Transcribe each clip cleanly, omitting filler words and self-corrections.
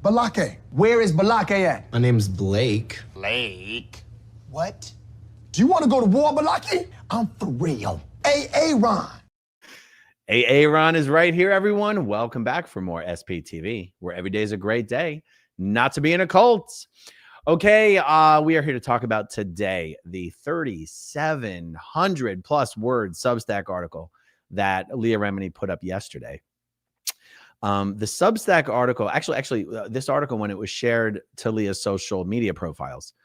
Balake. Where is Balake at? My name's Blake. Blake? What? Do you want to go to war, Balake? I'm for real. Ron. Ron is right here, everyone. Welcome back for more SPTV, where every day is a great day not to be in a cult. Okay, we are here to talk about today the 3,700 plus word Substack article that Leah Remini put up yesterday. The Substack article, actually, this article, when it was shared to Leah's social media profiles,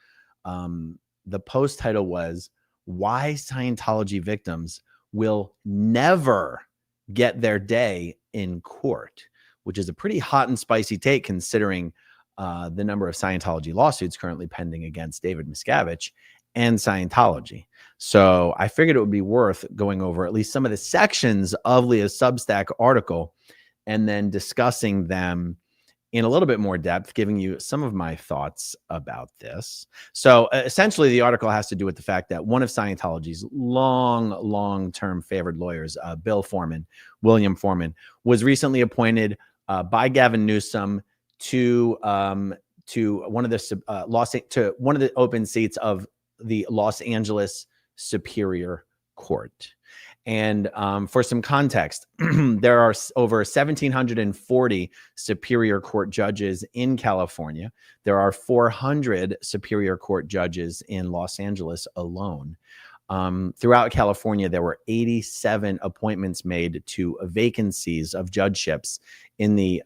the post title was "Why Scientology Victims Will Never Get Their Day in Court," which is a pretty hot and spicy take considering the number of Scientology lawsuits currently pending against David Miscavige and Scientology. So I figured it would be worth going over at least some of the sections of Leah's Substack article and then discussing them in a little bit more depth, giving you some of my thoughts about this. So essentially, the article has to do with the fact that one of Scientology's long-term favored lawyers, William Foreman, was recently appointed by Gavin Newsom to one of the open seats of the Los Angeles Superior Court. And for some context, there are over 1,740 Superior Court judges in California. There are 400 Superior Court judges in Los Angeles alone. Throughout California, there were 87 appointments made to vacancies of judgeships in the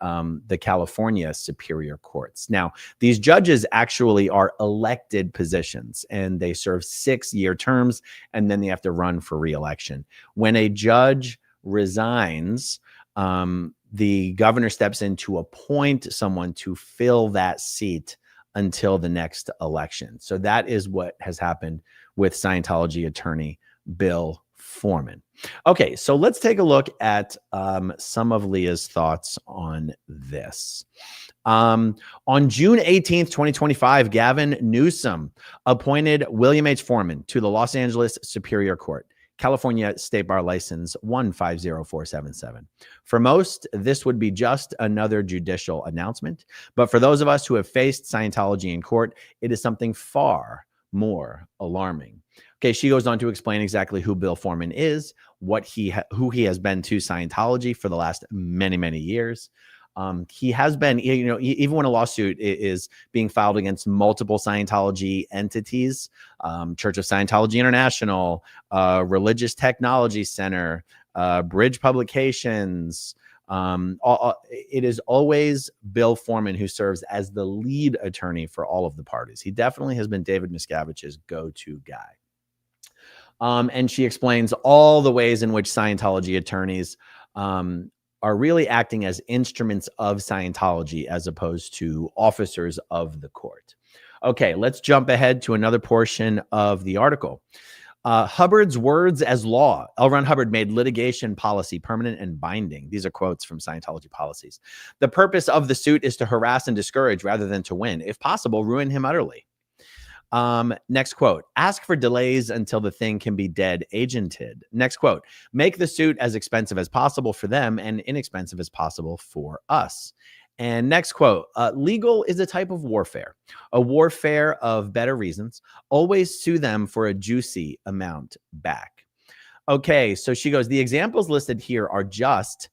California Superior Courts. Now, these judges actually are elected positions, and they serve 6-year terms, and then they have to run for re-election. When a judge resigns, the governor steps in to appoint someone to fill that seat until the next election. So that is what has happened with Scientology attorney Bill Foreman. Okay, so let's take a look at some of Leah's thoughts on this. On June 18th, 2025, Gavin Newsom appointed William H. Foreman to the Los Angeles Superior Court, California State Bar License 150477. For most, this would be just another judicial announcement. But for those of us who have faced Scientology in court, it is something far more alarming. Okay, she goes on to explain exactly who Bill Foreman is, who he has been to Scientology for the last many years. He has been, even when a lawsuit is being filed against multiple Scientology entities, Church of Scientology International, Religious Technology Center, Bridge Publications, it is always Bill Foreman who serves as the lead attorney for all of the parties. He definitely has been David Miscavige's go-to guy. And she explains all the ways in which Scientology attorneys are really acting as instruments of Scientology as opposed to officers of the court. Okay, let's jump ahead to another portion of the article. Hubbard's words as law. L. Ron Hubbard made litigation policy permanent and binding. These are quotes from Scientology policies. The purpose of the suit is to harass and discourage rather than to win. If possible, ruin him utterly. Next quote, ask for delays until the thing can be dead agented. Next quote, make the suit as expensive as possible for them and inexpensive as possible for us. And next quote, legal is a type of warfare, a warfare of better reasons. Always sue them for a juicy amount back. Okay, so she goes, the examples listed here are just,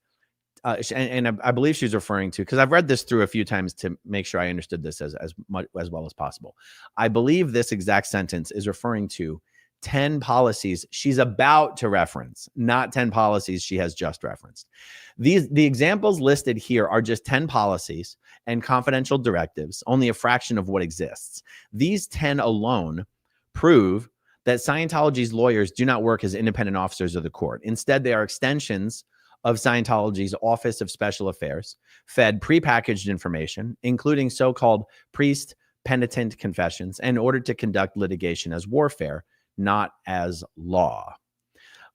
and I believe she's referring to, because I've read this through a few times to make sure I understood this as well as possible. I believe this exact sentence is referring to 10 policies she's about to reference, not 10 policies she has just referenced. The examples listed here are just 10 policies and confidential directives, only a fraction of what exists. These 10 alone prove that Scientology's lawyers do not work as independent officers of the court. Instead, they are extensions of Scientology's Office of Special Affairs, fed prepackaged information, including so-called priest penitent confessions, in order to conduct litigation as warfare, not as law.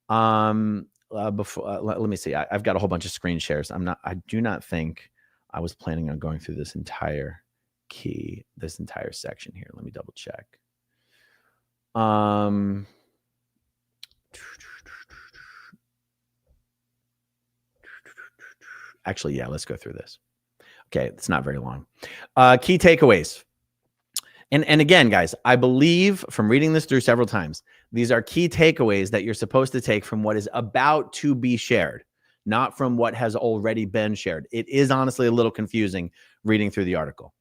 Let me see. I've got a whole bunch of screen shares. I do not think I was planning on going through this entire section here. Let me double check. Actually, yeah, let's go through this. Okay, it's not very long. Key takeaways. And again, guys, I believe from reading this through several times, these are key takeaways that you're supposed to take from what is about to be shared, not from what has already been shared. It is honestly a little confusing reading through the article.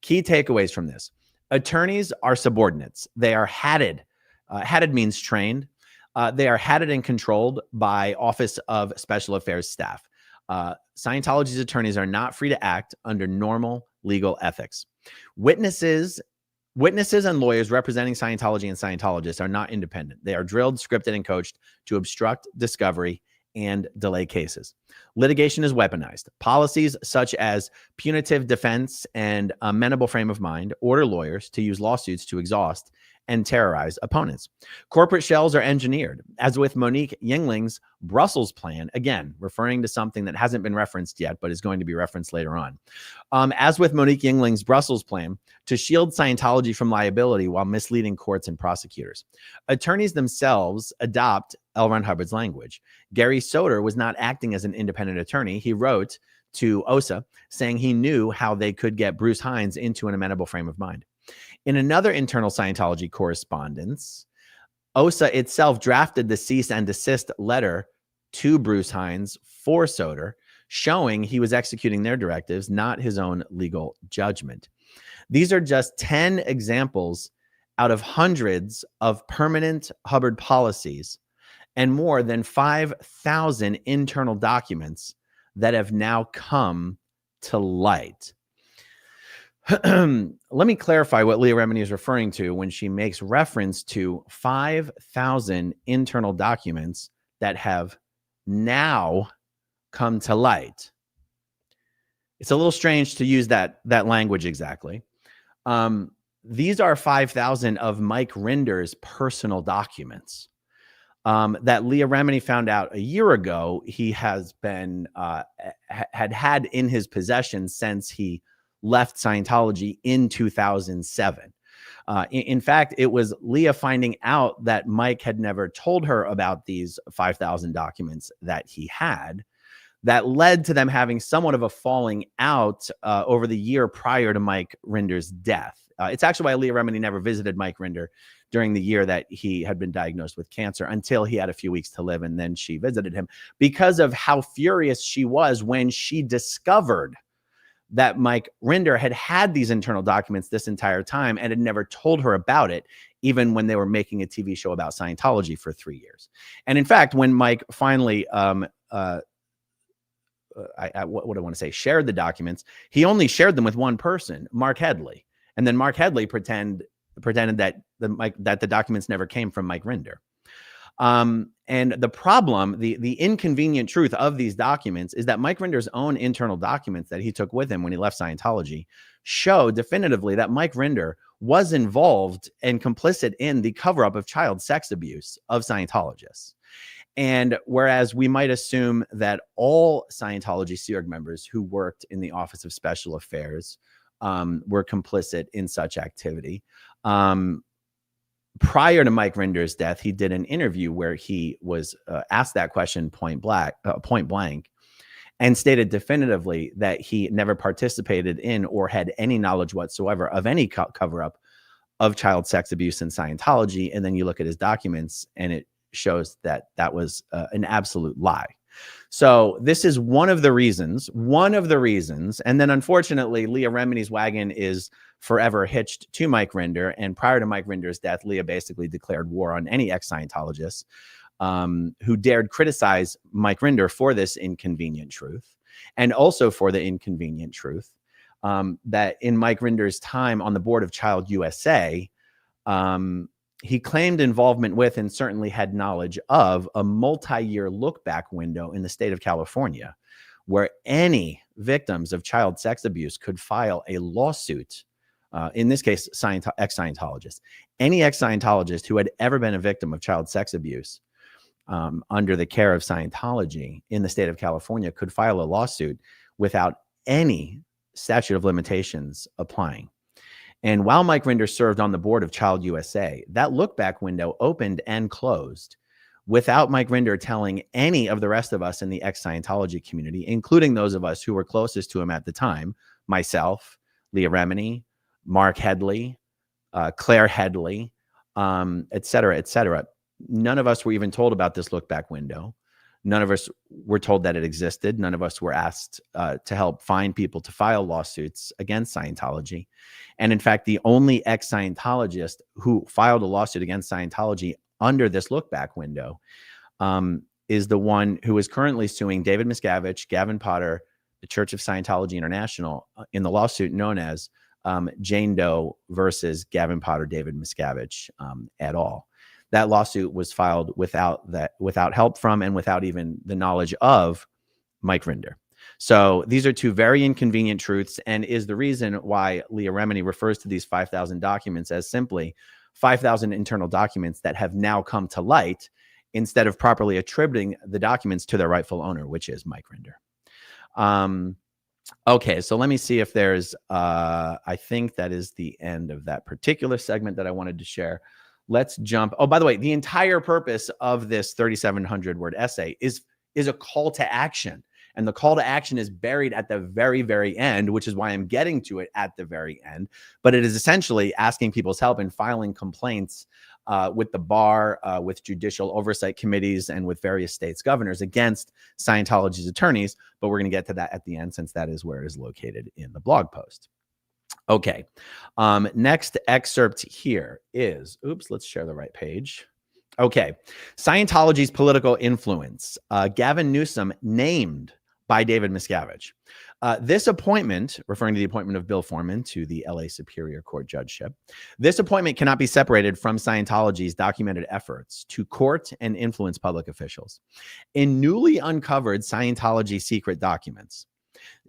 Key takeaways from this. Attorneys are subordinates. They are hatted. Hatted means trained. They are hatted and controlled by Office of Special Affairs staff. Scientology's attorneys are not free to act under normal legal ethics. Witnesses and lawyers representing Scientology and Scientologists are not independent. They are drilled, scripted, and coached to obstruct discovery and delay cases. Litigation is weaponized. Policies such as punitive defense and amenable frame of mind order lawyers to use lawsuits to exhaust and terrorize opponents. Corporate shells are engineered, as with Monique Yingling's Brussels plan, again, referring to something that hasn't been referenced yet, but is going to be referenced later on. As with Monique Yingling's Brussels plan, to shield Scientology from liability while misleading courts and prosecutors. Attorneys themselves adopt L. Ron Hubbard's language. Gary Soder was not acting as an independent attorney. He wrote to OSA saying he knew how they could get Bruce Hines into an amenable frame of mind. In another internal Scientology correspondence, OSA itself drafted the cease and desist letter to Bruce Hines for Soder, showing he was executing their directives, not his own legal judgment. These are just 10 examples out of hundreds of permanent Hubbard policies and more than 5,000 internal documents that have now come to light. Let me clarify what Leah Remini is referring to when she makes reference to 5,000 internal documents that have now come to light. It's a little strange to use that language exactly. These are 5,000 of Mike Rinder's personal documents that Leah Remini found out a year ago he has been had in his possession since he left Scientology in 2007. In fact, it was Leah finding out that Mike had never told her about these 5,000 documents that he had that led to them having somewhat of a falling out over the year prior to Mike Rinder's death. It's actually why Leah Remini never visited Mike Rinder during the year that he had been diagnosed with cancer until he had a few weeks to live, and then she visited him because of how furious she was when she discovered that Mike Rinder had these internal documents this entire time and had never told her about it, even when they were making a TV show about Scientology for 3 years. And in fact, when Mike finally, shared the documents, he only shared them with one person, Mark Headley. And then Mark Headley pretended that the documents never came from Mike Rinder. And the problem, the inconvenient truth of these documents is that Mike Rinder's own internal documents that he took with him when he left Scientology show definitively that Mike Rinder was involved and complicit in the cover-up of child sex abuse of Scientologists. And whereas we might assume that all Scientology Sea Org members who worked in the Office of Special Affairs were complicit in such activity, prior to Mike Rinder's death, he did an interview where he was asked that question point blank, and stated definitively that he never participated in or had any knowledge whatsoever of any cover-up of child sex abuse in Scientology. And then you look at his documents and it shows that that was an absolute lie. So this is one of the reasons, and then unfortunately, Leah Remini's wagon is forever hitched to Mike Rinder. And prior to Mike Rinder's death, Leah basically declared war on any ex-Scientologists who dared criticize Mike Rinder for this inconvenient truth, and also for the inconvenient truth that in Mike Rinder's time on the board of Child USA, he claimed involvement with and certainly had knowledge of a multi-year look-back window in the state of California where any victims of child sex abuse could file a lawsuit, in this case, ex-Scientologists. Any ex-Scientologist who had ever been a victim of child sex abuse under the care of Scientology in the state of California could file a lawsuit without any statute of limitations applying. And while Mike Rinder served on the board of Child USA, that look-back window opened and closed without Mike Rinder telling any of the rest of us in the ex-Scientology community, including those of us who were closest to him at the time, myself, Leah Remini, Mark Headley, Claire Headley, et cetera, et cetera. None of us were even told about this look back window. None of us were told that it existed. None of us were asked to help find people to file lawsuits against Scientology. And in fact, the only ex-Scientologist who filed a lawsuit against Scientology under this look back window is the one who is currently suing David Miscavige, Gavin Potter, the Church of Scientology International, in the lawsuit known as Jane Doe versus Gavin Potter, David Miscavige et al. That lawsuit was filed without help from and without even the knowledge of Mike Rinder. So these are two very inconvenient truths, and is the reason why Leah Remini refers to these 5,000 documents as simply 5,000 internal documents that have now come to light, instead of properly attributing the documents to their rightful owner, which is Mike Rinder. Okay, so let me see if there's, I think that is the end of that particular segment that I wanted to share. Let's jump. Oh, by the way, the entire purpose of this 3,700 word essay is a call to action. And the call to action is buried at the very, very end, which is why I'm getting to it at the very end. But it is essentially asking people's help in filing complaints with the bar, with judicial oversight committees, and with various states' governors against Scientology's attorneys. But we're going to get to that at the end, since that is where it is located in the blog post. Okay. Next excerpt here is, oops, let's share the right page. Okay. Scientology's political influence. Gavin Newsom named by David Miscavige. This appointment, referring to the appointment of Bill Foreman to the LA Superior Court judgeship, this appointment cannot be separated from Scientology's documented efforts to court and influence public officials. In newly uncovered Scientology secret documents,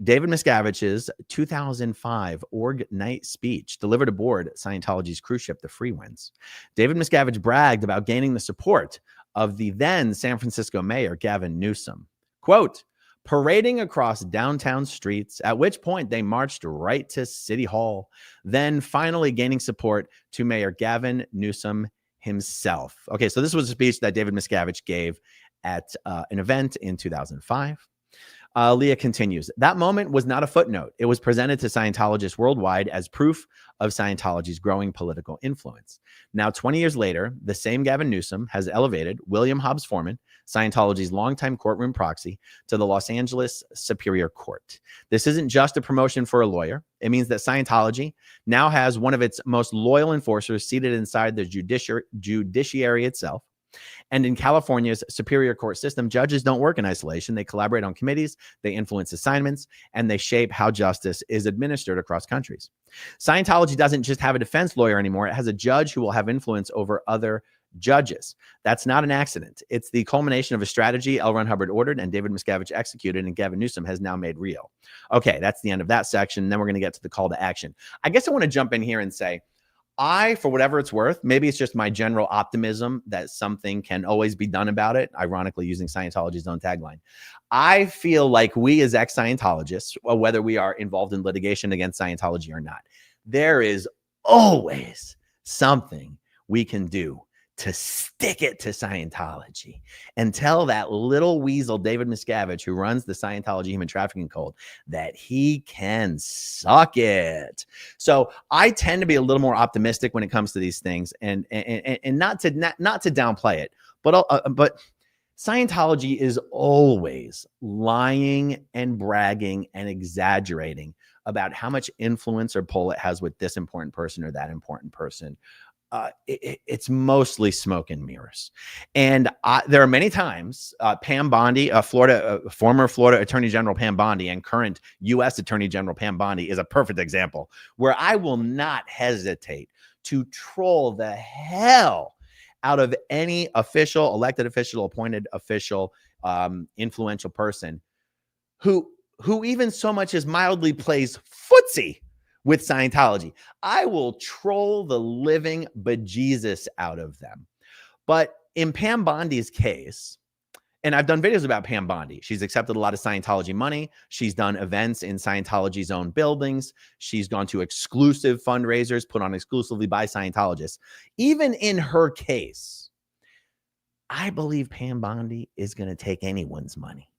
David Miscavige's 2005 org night speech delivered aboard Scientology's cruise ship, the Free Winds. David Miscavige bragged about gaining the support of the then San Francisco mayor, Gavin Newsom. Quote, parading across downtown streets, at which point they marched right to City Hall, then finally gaining support to Mayor Gavin Newsom himself. Okay, so this was a speech that David Miscavige gave at an event in 2005. Leah continues, that moment was not a footnote. It was presented to Scientologists worldwide as proof of Scientology's growing political influence. Now, 20 years later, the same Gavin Newsom has elevated William Hobbs Foreman, Scientology's longtime courtroom proxy, to the Los Angeles Superior Court. This isn't just a promotion for a lawyer. It means that Scientology now has one of its most loyal enforcers seated inside the judiciary itself. And in California's Superior Court system, judges don't work in isolation. They collaborate on committees, they influence assignments, and they shape how justice is administered across countries. Scientology doesn't just have a defense lawyer anymore. It has a judge who will have influence over other judges. That's not an accident. It's the culmination of a strategy L. Ron Hubbard ordered and David Miscavige executed, and Gavin Newsom has now made real. Okay, that's the end of that section. Then we're going to get to the call to action. I guess I want to jump in here and say, for whatever it's worth, maybe it's just my general optimism that something can always be done about it, ironically using Scientology's own tagline. I feel like we as ex-Scientologists, whether we are involved in litigation against Scientology or not, there is always something we can do to stick it to Scientology and tell that little weasel, David Miscavige, who runs the Scientology human trafficking cult, that he can suck it. So I tend to be a little more optimistic when it comes to these things, and not to downplay it, but Scientology is always lying and bragging and exaggerating about how much influence or pull it has with this important person or that important person. It's mostly smoke and mirrors. And there are many times Pam Bondi, former Florida Attorney General Pam Bondi and current U.S. Attorney General Pam Bondi is a perfect example where I will not hesitate to troll the hell out of any official, elected official, appointed official, influential person who even so much as mildly plays footsie with Scientology. I will troll the living bejesus out of them. But in Pam Bondi's case, and I've done videos about Pam Bondi. She's accepted a lot of Scientology money. She's done events in Scientology's own buildings. She's gone to exclusive fundraisers put on exclusively by Scientologists. Even in her case, I believe Pam Bondi is going to take anyone's money.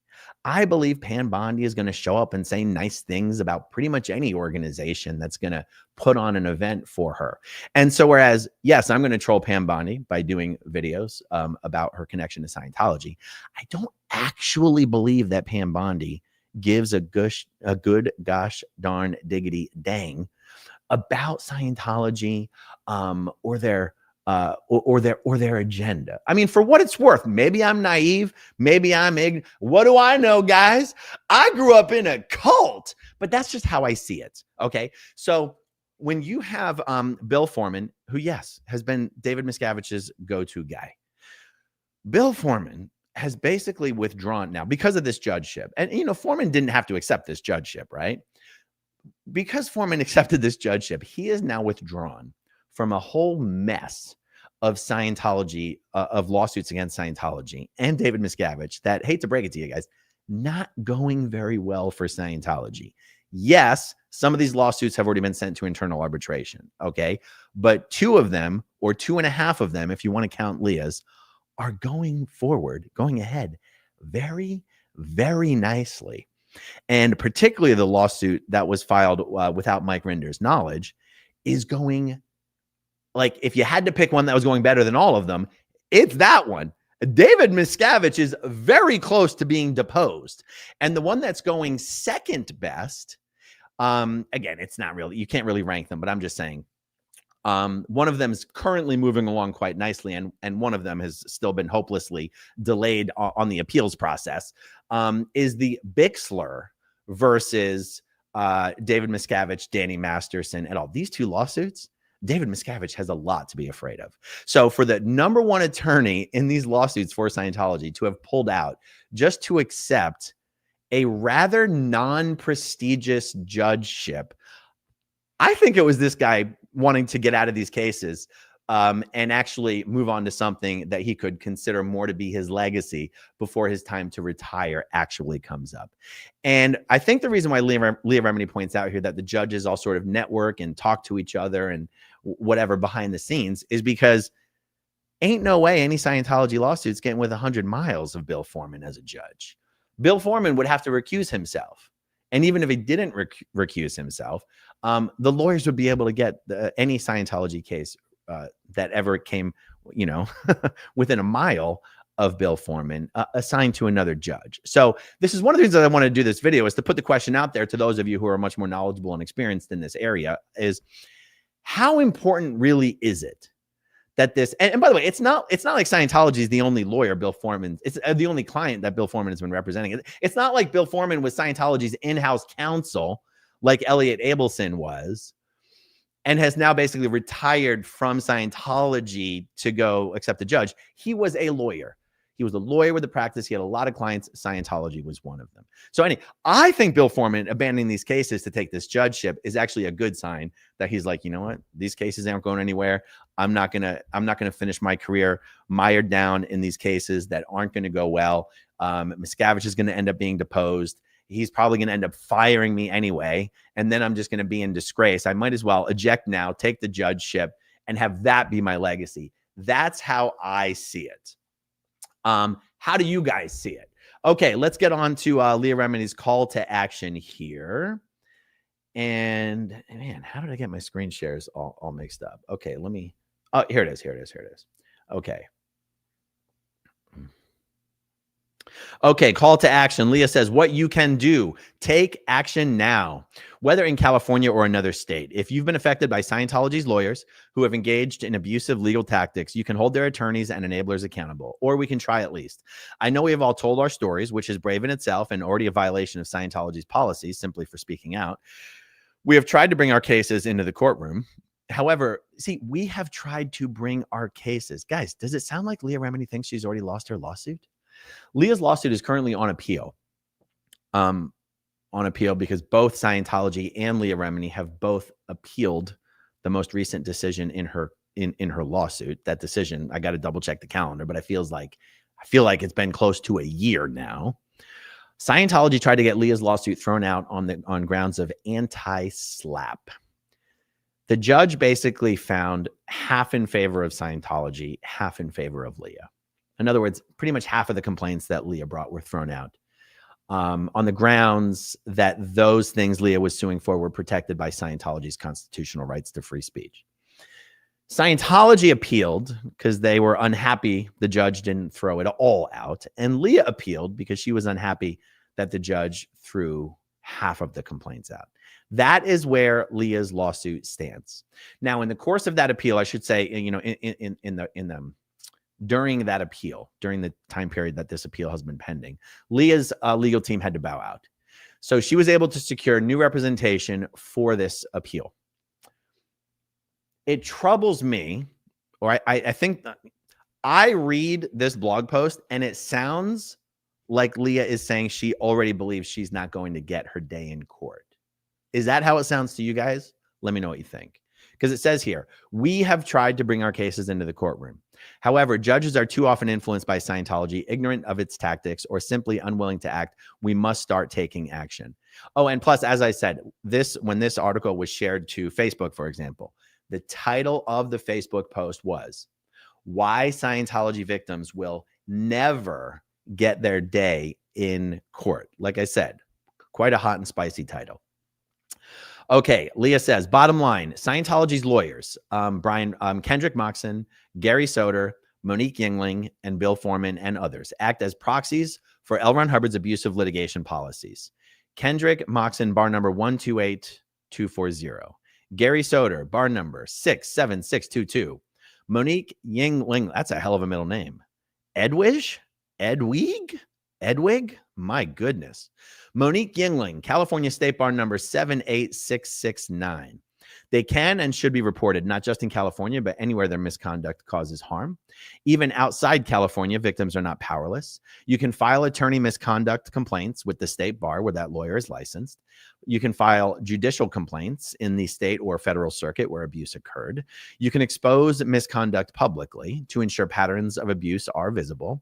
I believe Pam Bondi is going to show up and say nice things about pretty much any organization that's going to put on an event for her. And so whereas, yes, I'm going to troll Pam Bondi by doing videos about her connection to Scientology, I don't actually believe that Pam Bondi gives a good gosh darn diggity dang about Scientology or their agenda. I mean, for what it's worth, maybe I'm naive, maybe I'm ignorant. What do I know, guys? I grew up in a cult, but that's just how I see it. Okay. So when you have Bill Foreman, who, yes, has been David Miscavige's go-to guy, Bill Foreman has basically withdrawn now because of this judgeship. And, Foreman didn't have to accept this judgeship, right? Because Foreman accepted this judgeship, he is now withdrawn from a whole mess of Scientology, of lawsuits against Scientology and David Miscavige that, hate to break it to you guys, not going very well for Scientology. Yes, some of these lawsuits have already been sent to internal arbitration, okay? But 2 of them, or 2.5 of them, if you want to count Leah's, are going ahead very, very nicely. And particularly the lawsuit that was filed without Mike Rinder's knowledge is going, like, if you had to pick one that was going better than all of them, it's that one. David Miscavige is very close to being deposed. And the one that's going second best, again, it's not really, you can't really rank them, but I'm just saying, one of them is currently moving along quite nicely, and one of them has still been hopelessly delayed on the appeals process, is the Bixler versus David Miscavige, Danny Masterson, et al. These 2 lawsuits, David Miscavige has a lot to be afraid of. So for the number one attorney in these lawsuits for Scientology to have pulled out just to accept a rather non-prestigious judgeship, I think it was this guy wanting to get out of these cases and actually move on to something that he could consider more to be his legacy before his time to retire actually comes up. And I think the reason why Leah Remini points out here that the judges all sort of network and talk to each other and whatever behind the scenes is because ain't no way any Scientology lawsuits getting with 100 miles of Bill Foreman as a judge. Bill Foreman would have to recuse himself. And even if he didn't recuse himself, the lawyers would be able to get any Scientology case that ever came, within a mile of Bill Foreman assigned to another judge. So this is one of the reasons I want to do this video, is to put the question out there to those of you who are much more knowledgeable and experienced in this area, is how important really is it that this, and by the way, it's not like Scientology is the only lawyer Bill Foreman, it's the only client that Bill Foreman has been representing. It's not like Bill Foreman was Scientology's in-house counsel like Elliot Abelson was, and has now basically retired from Scientology to go accept a judge. He was a lawyer. He was a lawyer with a practice. He had a lot of clients. Scientology was one of them. So anyway, I think Bill Foreman abandoning these cases to take this judgeship is actually a good sign that he's like, you know what? These cases aren't going anywhere. I'm not gonna finish my career mired down in these cases that aren't going to go well. Miscavige is going to end up being deposed. He's probably going to end up firing me anyway. And then I'm just going to be in disgrace. I might as well eject now, take the judgeship, and have that be my legacy. That's how I see it. How do you guys see it? Okay, let's get on to Leah Remini's call to action here. And man, how did I get my screen shares all mixed up? Okay, let me, oh, here it is. Okay. Okay, call to action. Leah says, what you can do, take action now, whether in California or another state. If you've been affected by Scientology's lawyers who have engaged in abusive legal tactics, you can hold their attorneys and enablers accountable, or we can try at least. I know we have all told our stories, which is brave in itself and already a violation of Scientology's policies simply for speaking out. We have tried to bring our cases into the courtroom. However, see, we have tried to bring our cases. Guys, does it sound like Leah Remini thinks she's already lost her lawsuit? Leah's lawsuit is currently on appeal. Because both Scientology and Leah Remini have both appealed the most recent decision in her lawsuit. That decision, I got to double check the calendar, but I feel like it's been close to a year now. Scientology tried to get Leah's lawsuit thrown out on grounds of anti-SLAPP. The judge basically found half in favor of Scientology, half in favor of Leah. In other words, pretty much half of the complaints that Leah brought were thrown out. on the grounds that those things Leah was suing for were protected by Scientology's constitutional rights to free speech. Scientology appealed because they were unhappy the judge didn't throw it all out. And Leah appealed because she was unhappy that the judge threw half of the complaints out. That is where Leah's lawsuit stands. Now, in the course of that appeal, I should say, you know, during that appeal, during the time period that this appeal has been pending, Leah's legal team had to bow out. So she was able to secure new representation for this appeal. It troubles me, or I think I read this blog post and it sounds like Leah is saying she already believes she's not going to get her day in court. Is that how it sounds to you guys? Let me know what you think. Because it says here, we have tried to bring our cases into the courtroom. However, judges are too often influenced by Scientology, ignorant of its tactics, or simply unwilling to act. We must start taking action. Oh, and plus, as I said, when this article was shared to Facebook, for example, the title of the Facebook post was "Why Scientology Victims Will Never Get Their Day in Court." Like I said, quite a hot and spicy title. Okay, Leah says, bottom line, Scientology's lawyers, Kendrick Moxon, Gary Soder, Monique Yingling, and Bill Foreman, and others, act as proxies for L. Ron Hubbard's abusive litigation policies. Kendrick Moxon, bar number 128240. Gary Soder, bar number 67622. Monique Yingling, that's a hell of a middle name. Edwig? My goodness. Monique Yingling, California State Bar number 78669. They can and should be reported, not just in California, but anywhere their misconduct causes harm. Even outside California, victims are not powerless. You can file attorney misconduct complaints with the state bar where that lawyer is licensed. You can file judicial complaints in the state or federal circuit where abuse occurred. You can expose misconduct publicly to ensure patterns of abuse are visible.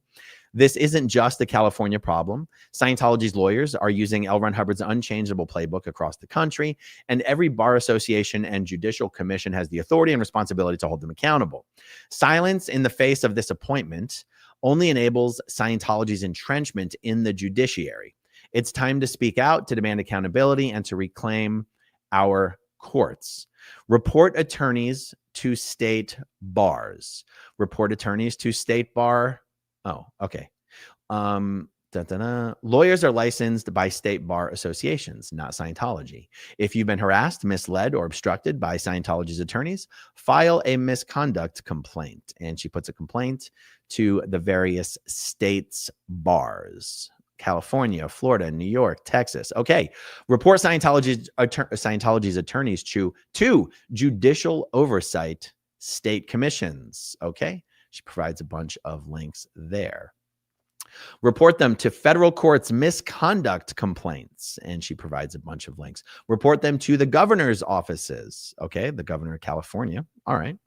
This isn't just a California problem. Scientology's lawyers are using L. Ron Hubbard's unchangeable playbook across the country, and every bar association and judicial commission has the authority and responsibility to hold them accountable. Silence in the face of this appointment only enables Scientology's entrenchment in the judiciary. It's time to speak out, to demand accountability, and to reclaim our courts. Report attorneys to state bars. Report attorneys to state bar. Oh, okay. Lawyers are licensed by state bar associations, not Scientology. If you've been harassed, misled, or obstructed by Scientology's attorneys, file a misconduct complaint. And she puts a complaint to the various states' bars. California, Florida, New York, Texas. Okay. Report Scientology's attorneys to judicial oversight state commissions. Okay. She provides a bunch of links there. Report them to federal courts misconduct complaints, and she provides a bunch of links. Report them to the governor's offices. Okay, the governor of California. All right.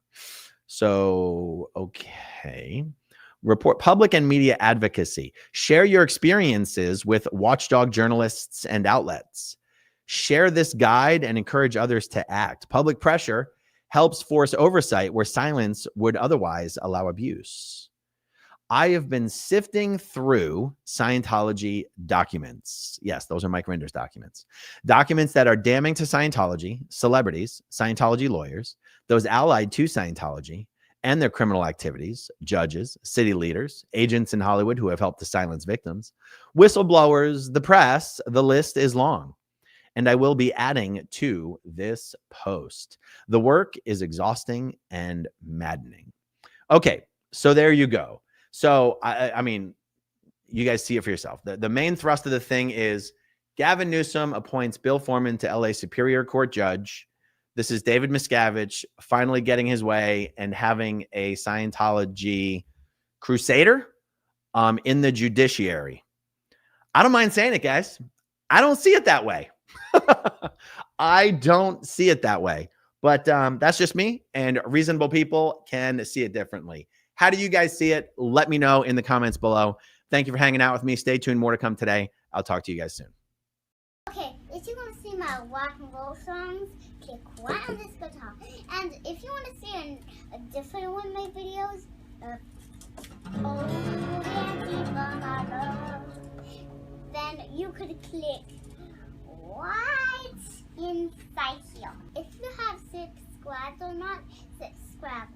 So, okay. Report public and media advocacy. Share your experiences with watchdog journalists and outlets. Share this guide and encourage others to act. Public pressure helps force oversight where silence would otherwise allow abuse. I have been sifting through Scientology documents. Yes, those are Mike Rinder's documents. Documents that are damning to Scientology, celebrities, Scientology lawyers, those allied to Scientology, and their criminal activities, judges, city leaders, agents in Hollywood who have helped to silence victims, whistleblowers, the press. The list is long. And I will be adding to this post. The work is exhausting and maddening. Okay, so there you go. So, I mean, you guys see it for yourself. The main thrust of the thing is Gavin Newsom appoints Bill Foreman to LA Superior Court judge. This is David Miscavige finally getting his way and having a Scientology crusader in the judiciary. I don't mind saying it, guys. I don't see it that way. I don't see it that way. But that's just me, and reasonable people can see it differently. How do you guys see it? Let me know in the comments below. Thank you for hanging out with me. Stay tuned. More to come today. I'll talk to you guys soon. Okay, if you want to see my rock and roll songs, click right on this guitar. And if you want to see a different one of my videos, oh, yeah, deep on my love, then then you could click right inside here. If you have subscribed or not, subscribe